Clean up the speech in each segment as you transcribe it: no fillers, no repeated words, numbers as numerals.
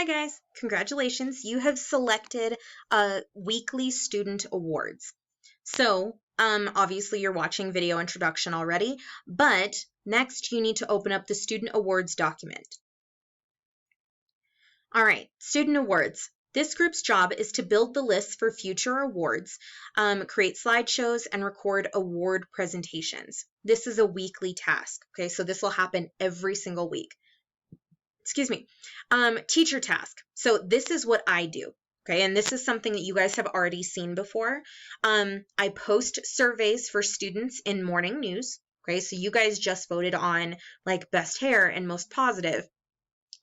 Hi guys, congratulations. You have selected weekly student awards. So, obviously you're watching video introduction already, but next you need to open up the student awards document. All right, student awards. This group's job is to build the lists for future awards, create slideshows, and record award presentations. This is a weekly task, okay? So this will happen every single week. Excuse me. Teacher task. So this is what I do. Okay, and this is something that you guys have already seen before. I post surveys for students in morning news. Okay, so you guys just voted on like best hair and most positive.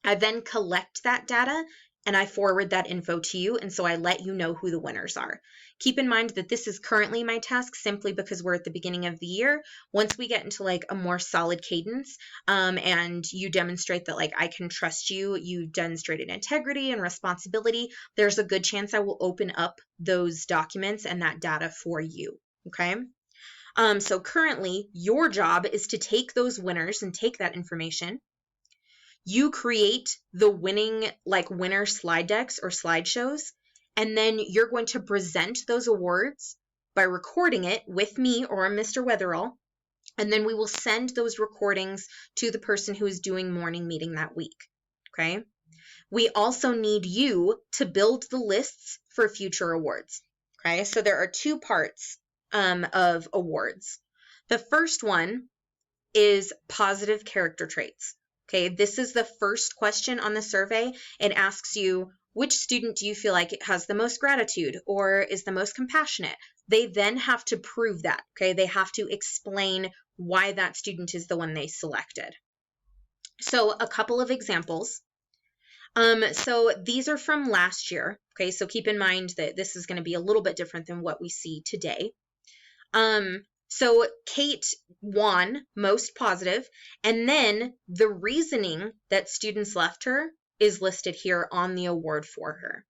I then collect that data and I forward that info to you, and so I let you know who the winners are. Keep in mind that this is currently my task simply because we're at the beginning of the year. Once we get into like a more solid cadence and you demonstrate that like I can trust you, you demonstrated integrity and responsibility, there's a good chance I will open up those documents and that data for you, okay? So currently your job is to take those winners and take that information. You create the winner slide decks or slideshows, and then you're going to present those awards by recording it with me or Mr. Weatherall, and then we will send those recordings to the person who is doing morning meeting that week, okay? We also need you to build the lists for future awards, okay? So there are two parts of awards. The first one is positive character traits. Okay, this is the first question on the survey. It asks you, which student do you feel like has the most gratitude or is the most compassionate? They then have to prove that, okay? They have to explain why that student is the one they selected. So a couple of examples. So these are from last year, okay? So keep in mind that this is going to be a little bit different than what we see today. So Kate won most positive, and then the reasoning that students left her is listed here on the award for her.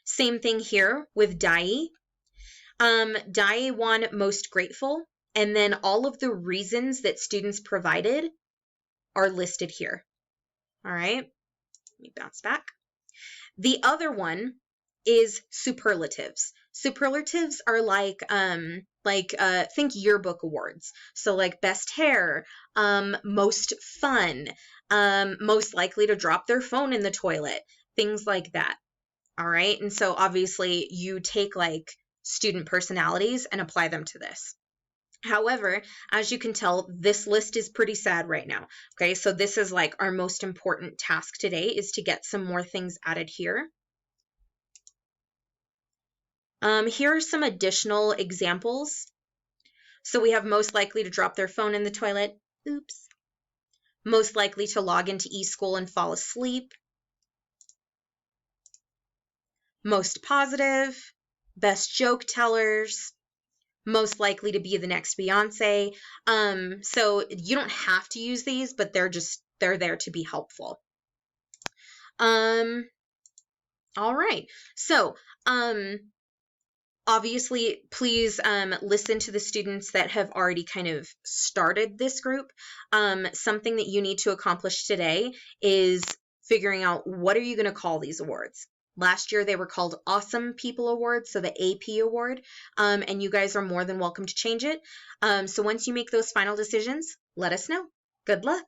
Same thing here with Dai. Dai won most grateful, and then all of the reasons that students provided are listed here. All right, let me bounce back. The other one is superlatives. Superlatives are like think yearbook awards. So like best hair, most fun, most likely to drop their phone in the toilet, things like that. All right. And so obviously you take like student personalities and apply them to this. However, as you can tell, this list is pretty sad right now. Okay. So this is like our most important task today is to get some more things added here. Here are some additional examples. So we have most likely to drop their phone in the toilet. Oops. Most likely to log into eSchool and fall asleep. Most positive. Best joke tellers. Most likely to be the next Beyonce. So you don't have to use these, but they're there to be helpful. All right. So, obviously, please listen to the students that have already kind of started this group. Something that you need to accomplish today is figuring out what are you going to call these awards. Last year, they were called Awesome People Awards, so the AP award, and you guys are more than welcome to change it. So once you make those final decisions, let us know. Good luck.